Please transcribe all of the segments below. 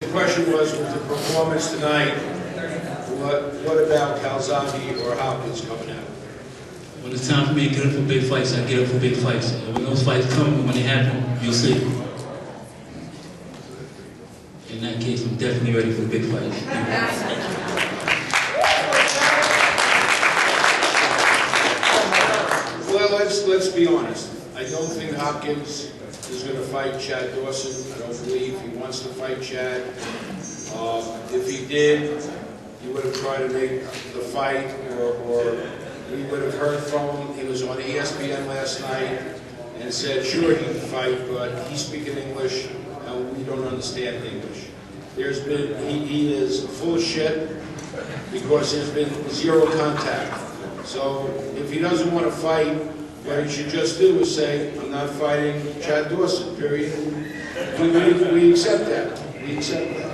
The question was, with the performance tonight, what about Calzaghe or Hopkins coming out? When it's time for me to get up for big fights, I get up for big fights. And when those fights come, when they happen, you'll see. In that case, I'm definitely ready for the big fights. Well, let's be honest. I don't think Hopkins is going to fight Chad Dawson. I don't believe he wants to fight Chad. If he did, he would have tried to make the fight, or we would have heard from him. He was on ESPN last night and said, sure, he can fight, but he's speaking English, and we don't understand English. There's been, he is full of shit because there's been zero contact. So if he doesn't want to fight, what he should just do is say, I'm not fighting Chad Dawson, period. We accept that. We accept that.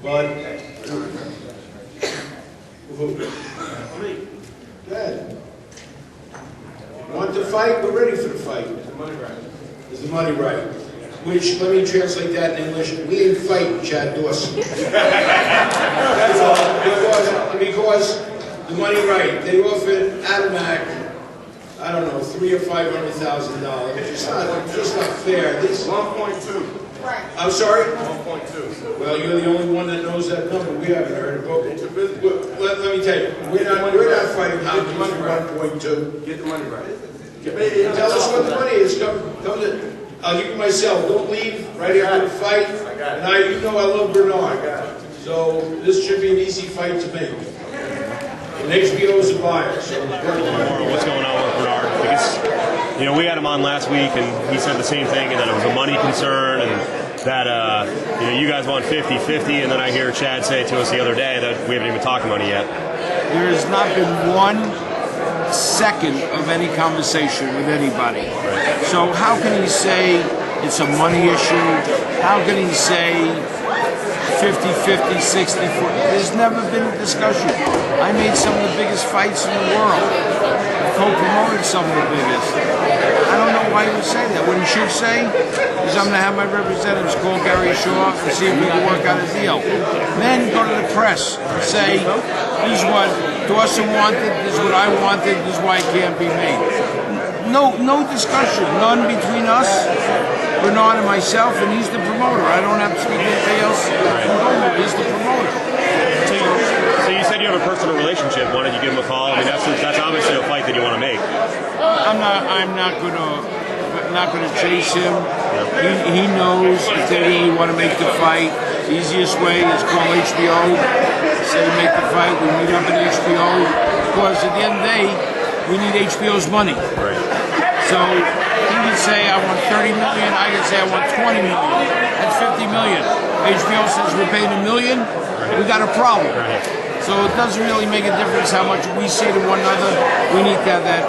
But, go ahead. Want to fight? We're ready for the fight. Is the money right? Is the money right? Which, let me translate that in English, we ain't fighting Chad Dawson. because the money right. They offered Adamak, I don't know, $300,000 or $500,000. It's just not fair. This 1.2. I'm sorry? 1.2. Well, you're the only one that knows that number. We haven't heard it. Let me tell you, we're not fighting Hopkins for 1.2. Get the money right. Tell us what the money is. Come I'll give you my cell. Don't leave right after the fight. I got it. And you know I love Bernard. I got it. So this should be an easy fight to make. And HBO is a buyer. So what's going on with Bernard? Because, you know, we had him on last week, and he said the same thing, and that it was a money concern, and that you know, you guys want 50-50, and then I hear Chad say to us the other day that we haven't even talked money yet. There has not been 1 second of any conversation with anybody. Right. So how can he say it's a money issue? How can he say 50-50, 60-40? There's never been a discussion. I made some of the biggest fights in the world. Co-promoted some of the biggest. I don't know why he would say that. What he should say is, I'm going to have my representatives call Gary Shaw and see if we can work out a deal. Then go to the press and say, this is what Dawson wanted, this is what I wanted, this is why it can't be made. No discussion, none between us, Bernard and myself, and he's the promoter. I don't have to speak to anybody else. He's the promoter. So you said you have a personal relationship. Why don't you give him a call? I mean, that's obviously a fight that you want to make. I'm not gonna chase him. He knows if they really want to make the fight. The easiest way is call HBO, say make the fight. We meet up at HBO because at the end of the day, we need HBO's money. Right. So he can say I want 30 million. I can say I want 20 million. That's 50 million. HBO says we're paying $1 million. We got a problem. Right. So it doesn't really make a difference how much we say to one another. We need to have that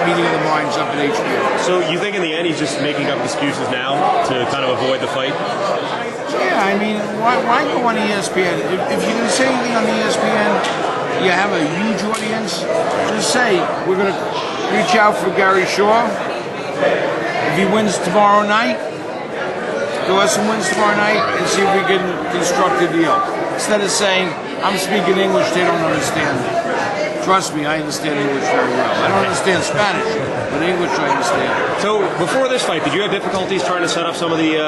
meeting of the minds up at HBO. So you think in the end he's just making up excuses now to kind of avoid the fight? Yeah, I mean, why go on ESPN? If you're going to say anything on ESPN, you have a huge audience, just say, we're going to reach out for Gary Shaw. If he wins tomorrow night, Dawson wins tomorrow night, and see if we can construct a deal. Instead of saying, I'm speaking English, they don't understand me. Trust me, I understand English very well. I don't understand Spanish, but English I understand. So before this fight, did you have difficulties trying to set up some of the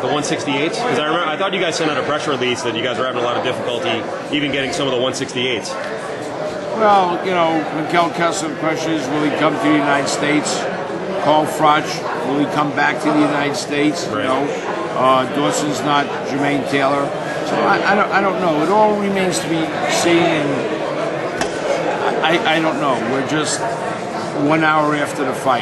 168s? Because I thought you guys sent out a press release that you guys were having a lot of difficulty even getting some of the 168s. Well, you know, Miguel Kessler, the question is, will he come to the United States? Carl Froch, will he come back to the United States? Right. You know, Dawson's not Jermaine Taylor. So I don't know. It all remains to be seen, and I don't know. We're just 1 hour after the fight.